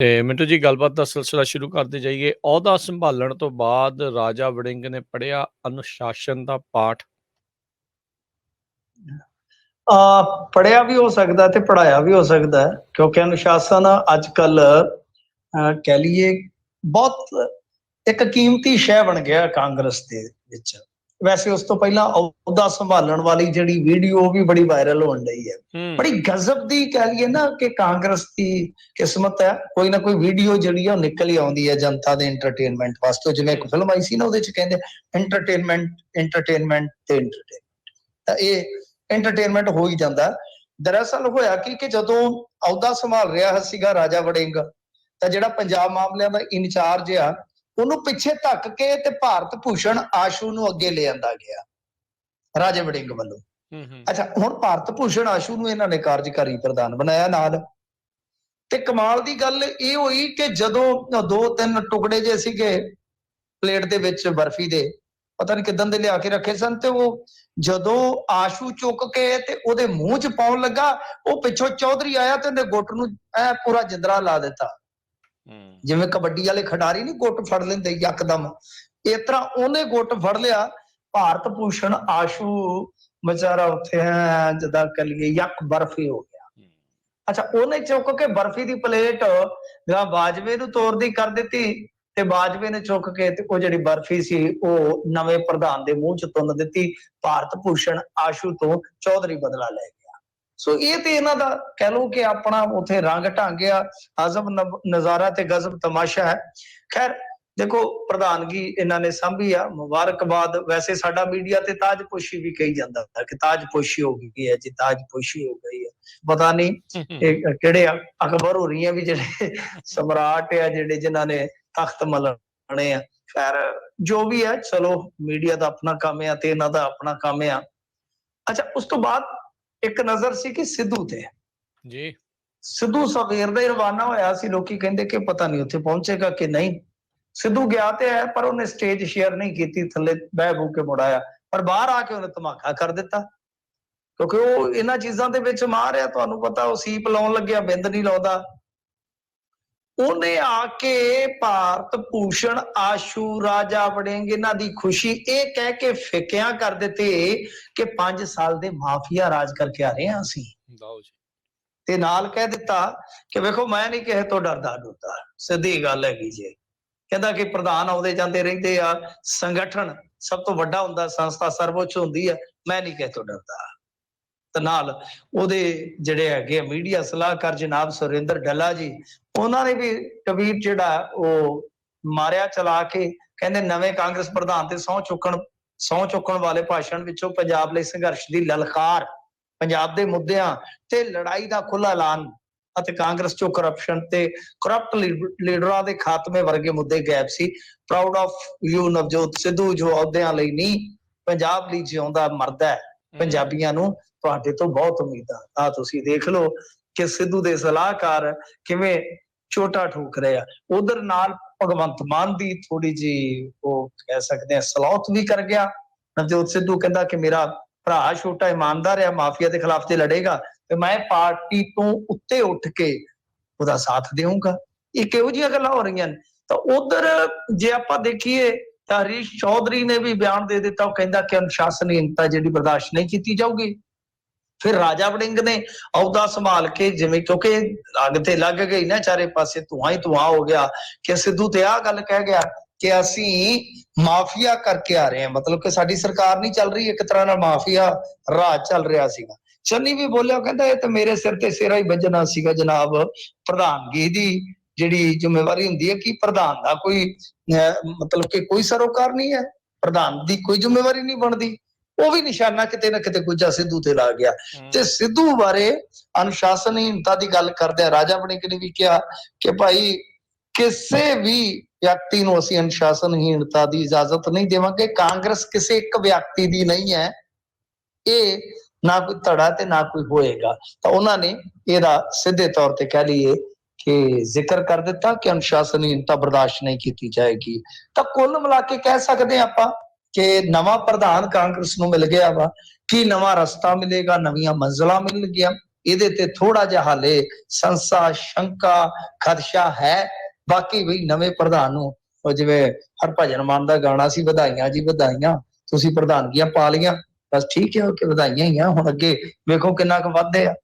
ਤੇ ਮਿੰਟੂ ਜੀ ਗੱਲਬਾਤ ਦਾ ਸਿਲਸਿਲਾ ਸ਼ੁਰੂ ਕਰਦੇ ਜਾਈਏ। ਅਹੁਦਾ ਸੰਭਾਲਣ ਤੋਂ ਬਾਅਦ ਰਾਜਾ ਵੜਿੰਗ ਨੇ ਪੜ੍ਹਿਆ ਅਨੁਸ਼ਾਸਨ ਦਾ ਪਾਠ। ਪੜ੍ਹਿਆ ਵੀ ਹੋ ਸਕਦਾ ਤੇ ਪੜ੍ਹਾਇਆ ਵੀ ਹੋ ਸਕਦਾ ਹੈ, ਕਿਉਂਕਿ ਅਨੁਸ਼ਾਸਨ ਅੱਜ ਕੱਲ ਕਹਿ ਲਈਏ ਬਹੁਤ ਇੱਕ ਕੀਮਤੀ ਸ਼ੈ ਬਣ ਗਿਆ ਕਾਂਗਰਸ ਦੇ ਵਿੱਚ। ਵੈਸੇ ਉਸ ਤੋਂ ਪਹਿਲਾਂ ਅਹੁਦਾ ਸੰਭਾਲਣ ਵਾਲੀ ਜਿਹੜੀ ਵੀਡੀਓ ਉਹ ਵੀ ਬੜੀ ਵਾਇਰਲ ਹੋਣ ਰਹੀ ਹੈ। ਬੜੀ ਗਜ਼ਬ ਦੀ ਕਹਿ ਲਈਏ ਨਾ ਕਿ ਕਾਂਗਰਸ ਦੀ ਕਿਸਮਤ ਹੈ, ਕੋਈ ਨਾ ਕੋਈ ਵੀਡੀਓ ਜਿਹੜੀ ਆ ਉਹ ਨਿਕਲ ਹੀ ਆਉਂਦੀ ਹੈ ਜਨਤਾ ਦੇ ਐਂਟਰਟੇਨਮੈਂਟ ਵਾਸਤੇ। ਜਿਵੇਂ ਇੱਕ ਫਿਲਮ ਆਈ ਸੀ ਨਾ, ਉਹਦੇ ਚ ਕਹਿੰਦੇ ਐਂਟਰਟੇਨਮੈਂਟ ਐਂਟਰਟੇਨਮੈਂਟ ਤੇ ਐਂਟਰਟੇਨਮੈਂਟ, ਤਾਂ ਇਹ ਐਂਟਰਟੇਨਮੈਂਟ ਹੋ ਹੀ ਜਾਂਦਾ। ਦਰਅਸਲ ਹੋਇਆ ਕਿ ਜਦੋਂ ਅਹੁਦਾ ਸੰਭਾਲ ਰਿਹਾ ਸੀਗਾ ਰਾਜਾ ਵੜਿੰਗ, ਤਾਂ ਜਿਹੜਾ ਪੰਜਾਬ ਮਾਮਲਿਆਂ ਦਾ ਇੰਚਾਰਜ ਆ ਉਹਨੂੰ ਪਿੱਛੇ ਧੱਕ ਕੇ ਤੇ ਭਾਰਤ ਭੂਸ਼ਣ ਆਸ਼ੂ ਨੂੰ ਅੱਗੇ ਲੈ ਆਂਦਾ ਗਿਆ ਰਾਜੇ ਵੜਿੰਗ ਵੱਲੋਂ। ਅੱਛਾ, ਹੁਣ ਭਾਰਤ ਭੂਸ਼ਣ ਆਸ਼ੂ ਨੂੰ ਇਹਨਾਂ ਨੇ ਕਾਰਜਕਾਰੀ ਪ੍ਰਧਾਨ ਬਣਾਇਆ ਨਾਲ। ਤੇ ਕਮਾਲ ਦੀ ਗੱਲ ਇਹ ਹੋਈ ਕਿ ਜਦੋਂ 2-3 ਟੁਕੜੇ ਜੇ ਸੀਗੇ ਪਲੇਟ ਦੇ ਵਿੱਚ ਬਰਫੀ ਦੇ, ਪਤਾ ਨਹੀਂ ਕਿਦਾਂ ਦੇ ਲਿਆ ਕੇ ਰੱਖੇ ਸਨ, ਤੇ ਉਹ ਜਦੋਂ ਆਸ਼ੂ ਚੁੱਕ ਕੇ ਤੇ ਉਹਦੇ ਮੂੰਹ ਚ ਪਾਉਣ ਲੱਗਾ, ਉਹ ਪਿੱਛੋਂ ਚੌਧਰੀ ਆਇਆ ਤੇ ਉਹਨੇ ਗੁੱਟ ਨੂੰ ਐ ਪੂਰਾ ਜਿੰਦਰਾ ਲਾ ਦਿੱਤਾ। ਜਿਵੇਂ ਕਬੱਡੀ ਵਾਲੇ ਖਿਡਾਰੀ ਨਹੀਂ ਗੁੱਟ ਫੜ ਲੈਂਦੇ ਯਕਦਮ, ਇਸ ਤਰ੍ਹਾਂ ਉਹਨੇ ਗੁੱਟ ਫੜ ਲਿਆ। ਭਾਰਤ ਭੂਸ਼ਣ ਆਸ਼ੂ ਵਿਚਾਰਾ ਉੱਥੇ ਜਿੱਦਾਂ ਕਰੀਏ ਯੱਕ ਬਰਫੀ ਹੋ ਗਿਆ। ਅੱਛਾ, ਉਹਨੇ ਚੁੱਕ ਕੇ ਬਰਫੀ ਦੀ ਪਲੇਟ ਬਾਜਵੇ ਨੂੰ ਤੋਰਦੀ ਕਰ ਦਿੱਤੀ, ਤੇ ਬਾਜਵੇ ਨੇ ਚੁੱਕ ਕੇ ਤੇ ਉਹ ਜਿਹੜੀ ਬਰਫੀ ਸੀ ਉਹ ਨਵੇਂ ਪ੍ਰਧਾਨ ਦੇ ਮੂੰਹ ਚ ਤੁੰਨ ਦਿੱਤੀ। ਭਾਰਤ ਭੂਸ਼ਣ ਆਸ਼ੂ ਤੋਂ ਚੌਧਰੀ ਬਦਲਾ ਲੈ ਗਿਆ। ਸੋ ਇਹ ਤੇ ਇਹਨਾਂ ਦਾ ਕਹਿ ਲਓ ਕਿ ਆਪਣਾ ਉੱਥੇ ਰੰਗ ਢੰਗ ਆ, ਅਜ਼ਬ ਨਜ਼ਾਰਾ ਤੇ ਗਜ਼ਬ ਤਮਾਸ਼ਾ ਹੈ। ਖੈਰ ਦੇਖੋ, ਪ੍ਰਧਾਨਗੀ ਇਹਨਾਂ ਨੇ ਸਾਂਭੀ ਆ, ਮੁਬਾਰਕਬਾਦ। ਵੈਸੇ ਸਾਡਾ ਮੀਡੀਆ ਤੇ ਤਾਜਪੋਸ਼ੀ ਵੀ ਕਹੀ ਜਾਂਦਾ ਕਿ ਤਾਜਪੋਸ਼ੀ ਹੋ ਗਈ ਹੈ ਜੀ, ਤਾਜਪੋਸ਼ੀ ਹੋ ਗਈ ਹੈ। ਪਤਾ ਨਹੀਂ ਇਹ ਕਿਹੜੇ ਅਖਬਾਰ ਹੋ ਰਹੀਆਂ ਵੀ ਜਿਹੜੇ ਸਮਰਾਟ ਆ, ਜਿਹੜੇ ਜਿਨ੍ਹਾਂ ਨੇ ਤਖਤ ਮਲਣੇ ਆ। ਖੈਰ ਜੋ ਵੀ ਹੈ, ਚਲੋ ਮੀਡੀਆ ਦਾ ਆਪਣਾ ਕੰਮ ਆ ਤੇ ਇਹਨਾਂ ਦਾ ਆਪਣਾ ਕੰਮ ਆ। ਅੱਛਾ, ਉਸ ਤੋਂ ਬਾਅਦ ਇੱਕ ਨਜ਼ਰ ਸੀ ਕਿ ਸਿੱਧੂ ਤੇ ਜੀ। ਸਿੱਧੂ ਸਵੇਰ ਦਾ ਹੀ ਰਵਾਨਾ ਹੋਇਆ ਸੀ, ਲੋਕੀ ਕਹਿੰਦੇ ਕਿ ਪਤਾ ਨਹੀਂ ਉੱਥੇ ਪਹੁੰਚੇਗਾ ਕਿ ਨਹੀਂ। ਸਿੱਧੂ ਗਿਆ ਤੇ ਹੈ, ਪਰ ਉਹਨੇ ਸਟੇਜ ਸ਼ੇਅਰ ਨਹੀਂ ਕੀਤੀ, ਥੱਲੇ ਬਹਿ ਬੂ ਕੇ ਮੁੜ ਆਇਆ। ਪਰ ਬਾਹਰ ਆ ਕੇ ਉਹਨੇ ਧਮਾਕਾ ਕਰ ਦਿੱਤਾ, ਕਿਉਂਕਿ ਉਹ ਇਹਨਾਂ ਚੀਜ਼ਾਂ ਦੇ ਵਿੱਚ ਮਾਰ ਆ। ਤੁਹਾਨੂੰ ਪਤਾ, ਉਹ ਸੀਪ ਲਾਉਣ ਲੱਗਿਆ ਬਿੰਦ ਨਹੀਂ ਲਾਉਂਦਾ। ਉਹਨੇ ਆ ਕੇ ਭਾਰਤ ਭੂਸ਼ਣ ਆਸ਼ੂ, ਰਾਜਾ ਵੜਿੰਗ, ਇਹਨਾਂ ਦੀ ਖੁਸ਼ੀ ਇਹ ਕਹਿ ਕੇ ਫਿੱਕਿਆਂ ਕਰ ਦਿੱਤੇ ਕਿ 5 ਸਾਲ ਦੇ ਮਾਫੀਆ ਰਾਜ ਕਰਕੇ ਆ ਰਹੇ ਹਾਂ ਅਸੀਂ। ਤੇ ਨਾਲ ਕਹਿ ਦਿੱਤਾ ਕਿ ਵੇਖੋ, ਮੈਂ ਨਹੀਂ ਕਿਸੇ ਤੋਂ ਡਰਦਾ ਡਰਦਾ, ਸਿੱਧੀ ਗੱਲ ਹੈਗੀ ਜੀ। ਕਹਿੰਦਾ ਕਿ ਪ੍ਰਧਾਨ ਆਉਂਦੇ ਜਾਂਦੇ ਰਹਿੰਦੇ ਆ, ਸੰਗਠਨ ਸਭ ਤੋਂ ਵੱਡਾ ਹੁੰਦਾ, ਸੰਸਥਾ ਸਰਵਉੱਚ ਹੁੰਦੀ ਹੈ, ਮੈਂ ਨਹੀਂ ਕਿਸੇ ਤੋਂ ਡਰਦਾ। ਤੇ ਨਾਲ ਉਹਦੇ ਜਿਹੜੇ ਹੈਗੇ ਮੀਡੀਆ ਸਲਾਹਕਾਰ ਜਨਾਬ ਸੁਰਿੰਦਰ ਡੱਲਾ ਜੀ, ਉਹਨਾਂ ਨੇ ਵੀ ਟਵੀਟ ਜਿਹੜਾ ਉਹ ਮਾਰਿਆ ਚਲਾ ਕੇ, ਕਹਿੰਦੇ ਨਵੇਂ ਕਾਂਗਰਸ ਪ੍ਰਧਾਨ ਤੇ ਸਹੁੰ ਚੁੱਕਣ ਵਾਲੇ ਭਾਸ਼ਣ ਵਿੱਚੋਂ ਪੰਜਾਬ ਲਈ ਸੰਘਰਸ਼ ਦੀ ਲਲਕਾਰ, ਪੰਜਾਬ ਦੇ ਮੁੱਦਿਆਂ ਤੇ ਲੜਾਈ ਦਾ ਖੁੱਲ੍ਹਾ ਐਲਾਨ ਅਤੇ ਕਾਂਗਰਸ ਚੋਂ ਕਰਪਸ਼ਨ ਤੇ ਕਰਪਟ ਲੀਡਰਾਂ ਦੇ ਖਾਤਮੇ ਵਰਗੇ ਮੁੱਦੇ ਗਾਇਬ ਸੀ। Proud of you Navjot Sidhu, ਜੋ ਅਹੁਦਿਆਂ ਲਈ ਨਹੀਂ ਪੰਜਾਬ ਲਈ ਜਿਉਂਦਾ ਮਰਦਾ ਹੈ। ਪੰਜਾਬੀਆਂ ਨੂੰ ਤੁਹਾਡੇ ਤੋਂ ਬਹੁਤ ਉਮੀਦਾਂ। ਆ ਤੁਸੀਂ ਦੇਖ ਲਓ ਕਿ ਸਿੱਧੂ ਦੇ ਸਲਾਹਕਾਰ ਕਿਵੇਂ ਛੋਟਾ ਠੋਕ ਰਹੇ ਆ। ਉਧਰ ਨਾਲ ਭਗਵੰਤ ਮਾਨ ਦੀ ਥੋੜੀ ਜੀ ਉਹ ਕਹਿ ਸਕਦੇ ਆ ਸਲੌਤ ਵੀ ਕਰ ਗਿਆ। ਨਵਜੋਤ ਸਿੱਧੂ ਕਹਿੰਦਾ ਕਿ ਮੇਰਾ ਭਰਾ ਛੋਟਾ ਇਮਾਨਦਾਰ ਆ, ਮਾਫੀਆ ਦੇ ਖਿਲਾਫ ਤੇ ਲੜੇਗਾ ਤੇ ਮੈਂ ਪਾਰਟੀ ਤੋਂ ਉੱਤੇ ਉੱਠ ਕੇ ਉਹਦਾ ਸਾਥ ਦੇਵਾਂਗਾ। ਇਹ ਕਿਹੋ ਜਿਹੀਆਂ ਗੱਲਾਂ ਹੋ ਰਹੀਆਂ ਨੇ। ਤਾਂ ਉਧਰ ਜੇ ਆਪਾਂ ਦੇਖੀਏ ਤਾਂ ਹਰੀਸ਼ ਚੌਧਰੀ ਨੇ ਵੀ ਬਿਆਨ ਦੇ ਦਿੱਤਾ, ਉਹ ਕਹਿੰਦਾ ਕਿ ਅਨੁਸ਼ਾਸਨਹੀਣਤਾ ਜਿਹੜੀ ਬਰਦਾਸ਼ਤ ਨਹੀਂ ਕੀਤੀ ਜਾਊਗੀ। ਫਿਰ ਰਾਜਾ ਵੜਿੰਗ ਨੇ ਅਹੁਦਾ ਸੰਭਾਲ ਕੇ, ਜਿਵੇਂ ਕਿਉਂਕਿ ਅੱਗ ਤੇ ਲੱਗ ਗਈ ਨਾ ਚਾਰੇ ਪਾਸੇ, ਧੂਆਂ ਹੀ ਧੂਆਂ ਹੋ ਗਿਆ, ਕਿ ਸਿੱਧੂ ਤੇ ਆਹ ਗੱਲ ਕਹਿ ਗਿਆ ਕਿ ਅਸੀਂ ਮਾਫੀਆ ਕਰਕੇ ਆ ਰਹੇ ਹਾਂ, ਮਤਲਬ ਕਿ ਸਾਡੀ ਸਰਕਾਰ ਨਹੀਂ ਚੱਲ ਰਹੀ, ਇੱਕ ਤਰ੍ਹਾਂ ਨਾਲ ਮਾਫੀਆ ਰਾਜ ਚੱਲ ਰਿਹਾ ਸੀਗਾ। ਚੰਨੀ ਵੀ ਬੋਲਿਆ, ਕਹਿੰਦਾ ਇਹ ਤਾਂ ਮੇਰੇ ਸਿਰ ਤੇ ਸਿਰਾ ਹੀ ਵੱਜਣਾ ਸੀਗਾ ਜਨਾਬ। ਪ੍ਰਧਾਨਗੀ ਦੀ ਜਿਹੜੀ ਜ਼ਿੰਮੇਵਾਰੀ ਹੁੰਦੀ ਹੈ ਕਿ ਪ੍ਰਧਾਨ ਦਾ ਕੋਈ ਮਤਲਬ ਕਿ ਕੋਈ ਸਰੋਕਾਰ ਨਹੀਂ ਹੈ, ਪ੍ਰਧਾਨ ਦੀ ਕੋਈ ਜ਼ਿੰਮੇਵਾਰੀ ਨਹੀਂ ਬਣਦੀ। ਉਹ ਵੀ ਨਿਸ਼ਾਨਾ ਕਿਤੇ ਨਾ ਕਿਤੇ ਗੁੱਜਾ ਸਿੱਧੂ ਤੇ ਲਾ ਗਿਆ। ਤੇ ਸਿੱਧੂ ਬਾਰੇ ਅਨੁਸ਼ਾਸਨਹੀਣਤਾ ਦੀ ਗੱਲ ਕਰਦਿਆਂ ਰਾਜਾ ਵੜਿੰਗ ਨੇ ਵੀ ਕਿਹਾ ਕਿ ਭਾਈ ਕਿਸੇ ਵੀ ਵਿਅਕਤੀ ਨੂੰ ਅਸੀਂ ਅਨੁਸ਼ਾਸਨਹੀਣਤਾ ਦੀ ਇਜਾਜ਼ਤ ਨਹੀਂ ਦੇਵਾਂਗੇ। ਕਾਂਗਰਸ ਕਿਸੇ ਇੱਕ ਵਿਅਕਤੀ ਦੀ ਨਹੀਂ ਹੈ, ਇਹ ਨਾ ਕੋਈ ਧੜਾ ਤੇ ਨਾ ਕੋਈ ਹੋਏਗਾ। ਤਾਂ ਉਹਨਾਂ ਨੇ ਇਹਦਾ ਸਿੱਧੇ ਤੌਰ ਤੇ ਕਹਿ ਲਈਏ ਕਿ ਜ਼ਿਕਰ ਕਰ ਦਿੱਤਾ ਕਿ ਅਨੁਸ਼ਾਸਨਹੀਣਤਾ ਬਰਦਾਸ਼ਤ ਨਹੀਂ ਕੀਤੀ ਜਾਏਗੀ। ਤਾਂ ਕੁੱਲ ਮਿਲਾ ਕੇ ਕਹਿ ਸਕਦੇ ਆਪਾਂ ਕਿ ਨਵਾਂ ਪ੍ਰਧਾਨ ਕਾਂਗਰਸ ਨੂੰ ਮਿਲ ਗਿਆ ਵਾ। ਕੀ ਨਵਾਂ ਰਸਤਾ ਮਿਲੇਗਾ, ਨਵੀਆਂ ਮੰਜ਼ਿਲਾਂ ਮਿਲਣਗੀਆਂ, ਇਹਦੇ ਤੇ ਥੋੜਾ ਜਿਹਾ ਹਾਲੇ ਸੰਸਾ ਸ਼ੰਕਾ ਖਦਸ਼ਾ ਹੈ। ਬਾਕੀ ਵੀ ਨਵੇਂ ਪ੍ਰਧਾਨ ਨੂੰ ਉਹ ਜਿਵੇਂ ਹਰਭਜਨ ਮਾਨ ਦਾ ਗਾਣਾ ਸੀ, ਵਧਾਈਆਂ ਜੀ ਵਧਾਈਆਂ, ਤੁਸੀਂ ਪ੍ਰਧਾਨਗੀਆਂ ਪਾ ਲਈਆਂ, ਬਸ ਠੀਕ ਹੈ, ਕਿ ਵਧਾਈਆਂ ਹੀ ਆ, ਹੁਣ ਅੱਗੇ ਵੇਖੋ ਕਿੰਨਾ ਕੁ ਵੱਧਦੇ ਆ।